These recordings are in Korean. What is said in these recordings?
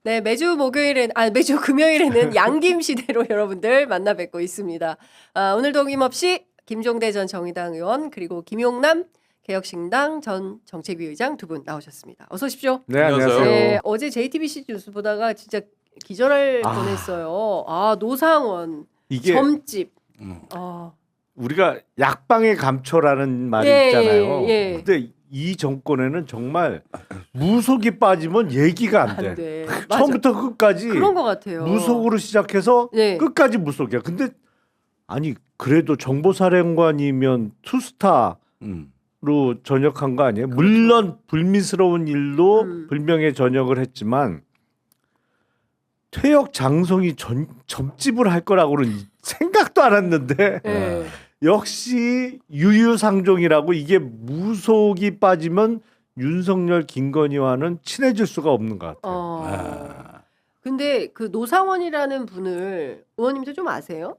네, 매주 매주 금요일에는 양김 시대로 여러분들 만나 뵙고 있습니다. 오늘도 어김없이 김종대 전 정의당 의원 그리고 김용남 개혁신당 전 정책위 의장 두 분 나오셨습니다. 어서 오십시오. 네, 안녕하세요. 네, 어제 JTBC 뉴스 보다가 진짜 기절할 뻔했어요. 노상원 이게 점집. 우리가 약방의 감초라는 말이 예, 있잖아요. 예. 근데 이 정권에는 정말 무속이 빠지면 얘기가 안 돼. 안 돼. 맞아. 처음부터 끝까지 그런 것 같아요. 무속으로 시작해서 네. 끝까지 무속이야. 근데 아니 그래도 정보사령관이면 투스타로 전역한 거 아니에요? 그렇죠. 물론 불미스러운 일로 불명예 전역을 했지만 퇴역 장성이 점집을 할 거라고는 생각도 안 했는데 네. 역시 유유상종이라고 이게 무속이 빠지면 윤석열 김건희와는 친해질 수가 없는 것 같아요. 근데 그 노상원이라는 분을 의원님도 좀 아세요?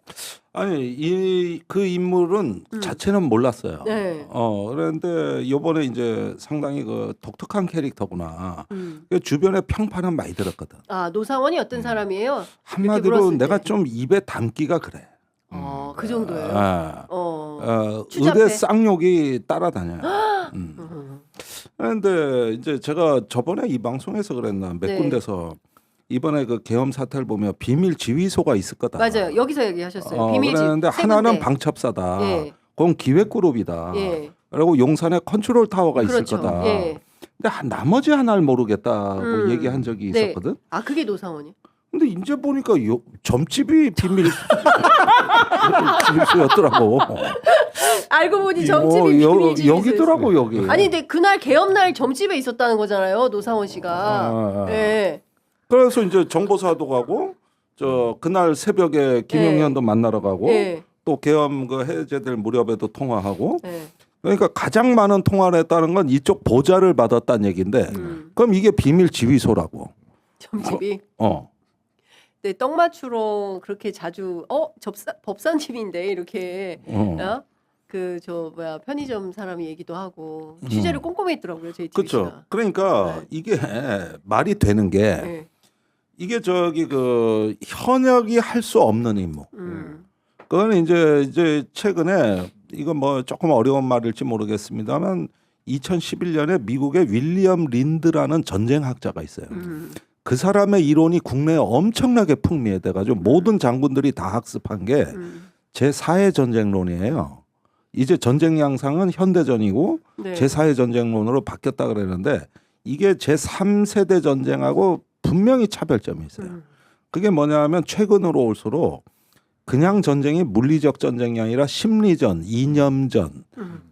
아니 그 인물은 자체는 몰랐어요. 네. 그런데 이번에 이제 상당히 그 독특한 캐릭터구나. 그 주변에 평판은 많이 들었거든. 노상원이 어떤 사람이에요? 한마디로 물었을 내가 때. 좀 입에 담기가 그래. 그 정도예요. 의대 쌍욕이 따라다녀요. 그런데 이제 제가 저번에 이 방송에서 그랬나 몇 네. 군데서 이번에 그 계엄 사태를 보면 비밀 지휘소가 있을 거다. 맞아요. 여기서 얘기하셨어요. 비밀집. 그런데 세 하나는 군데. 방첩사다. 예. 그건 기획그룹이다. 예. 그리고 용산에 컨트롤 타워가 그렇죠. 있을 거다. 예. 근데 나머지 하나를 모르겠다고 얘기한 적이 네. 있었거든. 그게 노상원이. 근데 이제 보니까 점집이 비밀 지휘소였더라고. 알고 보니 점집이 비밀 지휘소. 여기더라고 여기. 아니 근데 그날 계엄 날 점집에 있었다는 거잖아요. 노상원 씨가. 예. 그래서 이제 정보사도 가고 그날 새벽에 김용현도 만나러 가고 예. 또 계엄 그 해제될 무렵에도 통화하고 예. 그러니까 가장 많은 통화를 했다는 건 이쪽 보좌를 받았다는 얘기인데 그럼 이게 비밀 지휘소라고. 점집이. 네, 떡 맞추러 그렇게 자주 법사님인데 이렇게 편의점 사람이 얘기도 하고 취재를 꼼꼼히 했더라고요. JTBC가. 그렇죠. 그러니까 네. 이게 말이 되는 게 네. 이게 그 현역이 할 수 없는 임무. 그거는 이제 최근에 이건 뭐 조금 어려운 말일지 모르겠습니다만 2011년에 미국의 윌리엄 린드라는 전쟁학자가 있어요. 그 사람의 이론이 국내에 엄청나게 풍미해돼가지고 모든 장군들이 다 학습한 게 제4회 전쟁론이에요. 이제 전쟁 양상은 현대전이고 네. 제4회 전쟁론으로 바뀌었다 그러는데 이게 제3세대 전쟁하고 분명히 차별점이 있어요. 그게 뭐냐면 최근으로 올수록 그냥 전쟁이 물리적 전쟁이 아니라 심리전, 이념전,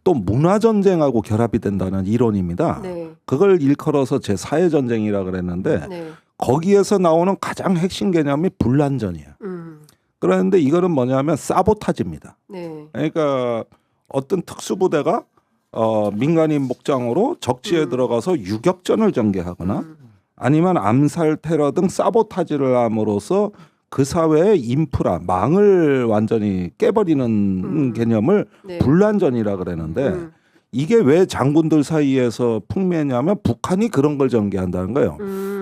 또 문화전쟁하고 결합이 된다는 이론입니다. 네. 그걸 일컬어서 제4회 전쟁이라 그랬는데 네. 거기에서 나오는 가장 핵심 개념이 분란전이에요. 그런데 이거는 뭐냐면 사보타지입니다. 네. 그러니까 어떤 특수부대가 민간인 목장으로 적지에 들어가서 유격전을 전개하거나 아니면 암살, 테러 등 사보타지를 함으로써 그 사회의 인프라, 망을 완전히 깨버리는 개념을 네. 분란전이라 그러는데 이게 왜 장군들 사이에서 풍미했냐면 북한이 그런 걸 전개한다는 거예요.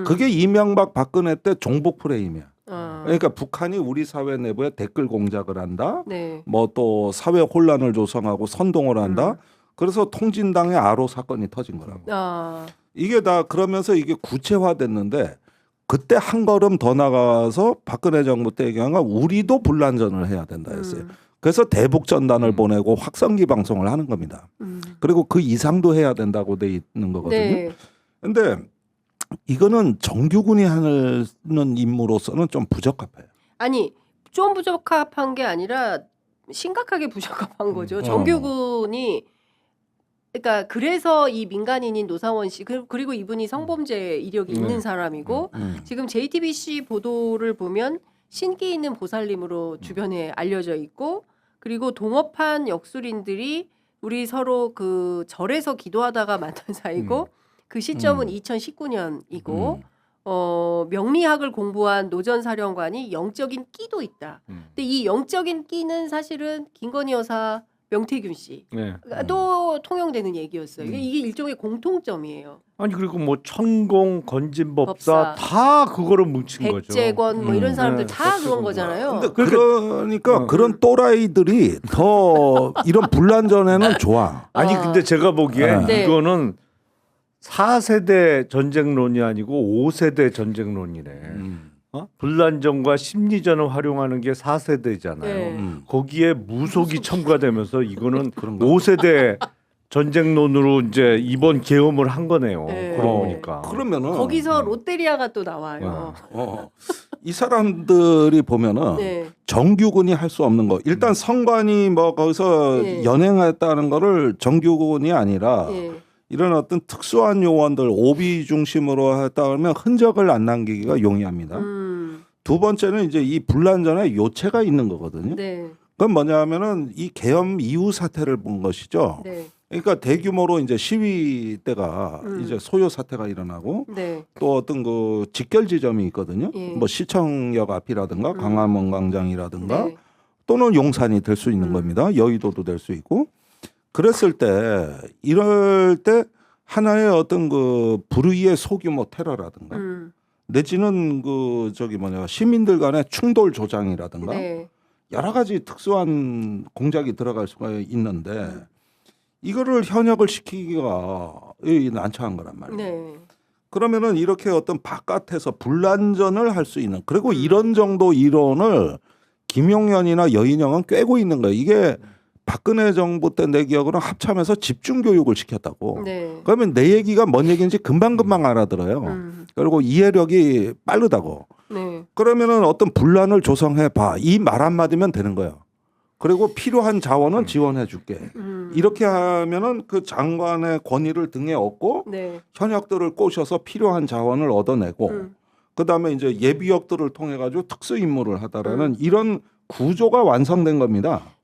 그게 이명박 박근혜 때 종북 프레임이야. 그러니까 북한이 우리 사회 내부에 댓글 공작을 한다. 네. 뭐 또 사회 혼란을 조성하고 선동을 한다. 그래서 통진당의 아로 사건이 터진 거라고. 이게 다 그러면서 이게 구체화됐는데 그때 한 걸음 더 나가서 박근혜 정부 때 얘기한 건 우리도 분란전을 해야 된다 했어요. 그래서 대북 전단을 보내고 확성기 방송을 하는 겁니다. 그리고 그 이상도 해야 된다고 돼 있는 거거든요. 네. 근데 이거는 정규군이 하는 임무로서는 좀 부적합해요. 아니 좀 부적합한 게 아니라 심각하게 부적합한 거죠. 정규군이 그러니까 그래서 이 민간인인 노상원 씨 그리고 이분이 성범죄 이력이 있는 사람이고 지금 JTBC 보도를 보면 신기 있는 보살님으로 주변에 알려져 있고 그리고 동업한 역술인들이 우리 서로 그 절에서 기도하다가 만난 사이고 그 시점은 2019년이고 명리학을 공부한 노전 사령관이 영적인 끼도 있다. 근데 이 영적인 끼는 사실은 김건희 여사 명태균 씨. 네. 또 통용되는 얘기였어요. 이게 일종의 공통점이에요. 아니 그리고 뭐 천공, 건진법사 법사. 다 그거를 뭉친 거죠. 백제권 뭐 이런 사람들 네. 다 그런 거잖아요. 근데 그러니까 그런 또라이들이 더 이런 분란전에는 좋아. 아니 아. 근데 제가 보기엔 네. 이거는 4세대 전쟁론이 아니고 5세대 전쟁론이네. 분란전과 심리전을 활용하는 게 4세대잖아요. 네. 거기에 무속이 첨가되면서 이거는 그런가? 5세대 전쟁론으로 이제 이번 계엄을 한 거네요. 네. 그러고 보니까. 그러면은 거기서 롯데리아가 또 나와요. 이 사람들이 보면은 네. 정규군이 할 수 없는 거. 일단 성관이 뭐 거기서 예. 연행했다는 거를 정규군이 아니라 예. 이런 어떤 특수한 요원들 오비 중심으로 했다 그러면 흔적을 안 남기기가 용이합니다. 두 번째는 이제 이 분란전에 요체가 있는 거거든요. 네. 그건 뭐냐면은 이 계엄 이후 사태를 본 것이죠. 네. 그러니까 대규모로 이제 시위 때가 이제 소요 사태가 일어나고 네. 또 어떤 그 직결 지점이 있거든요. 예. 뭐 시청역 앞이라든가 광화문 광장이라든가 네. 또는 용산이 될 수 있는 겁니다. 여의도도 될 수 있고. 그랬을 때 이럴 때 하나의 어떤 그 불의의 소규모 테러라든가 내지는 그 저기 뭐냐 시민들 간의 충돌 조장이라든가 네. 여러 가지 특수한 공작이 들어갈 수가 있는데 이거를 현역을 시키기가 난처한 거란 말이에요. 네. 그러면은 이렇게 어떤 바깥에서 분란전을 할 수 있는 그리고 이런 정도 이론을 김용현이나 여인영은 꿰고 있는 거예요. 이게 박근혜 정부 때 내 기억으로는 합참에서 집중 교육을 시켰다고. 네. 그러면 내 얘기가 뭔 얘기인지 금방금방 알아들어요. 그리고 이해력이 빠르다고. 네. 그러면은 어떤 분란을 조성해 봐. 이 말 한마디면 되는 거예요. 그리고 필요한 자원은 지원해 줄게. 이렇게 하면은 그 장관의 권위를 등에 업고 네. 현역들을 꼬셔서 필요한 자원을 얻어내고 그다음에 이제 예비역들을 통해 가지고 특수 임무를 하다라는 이런 구조가 완성된 겁니다.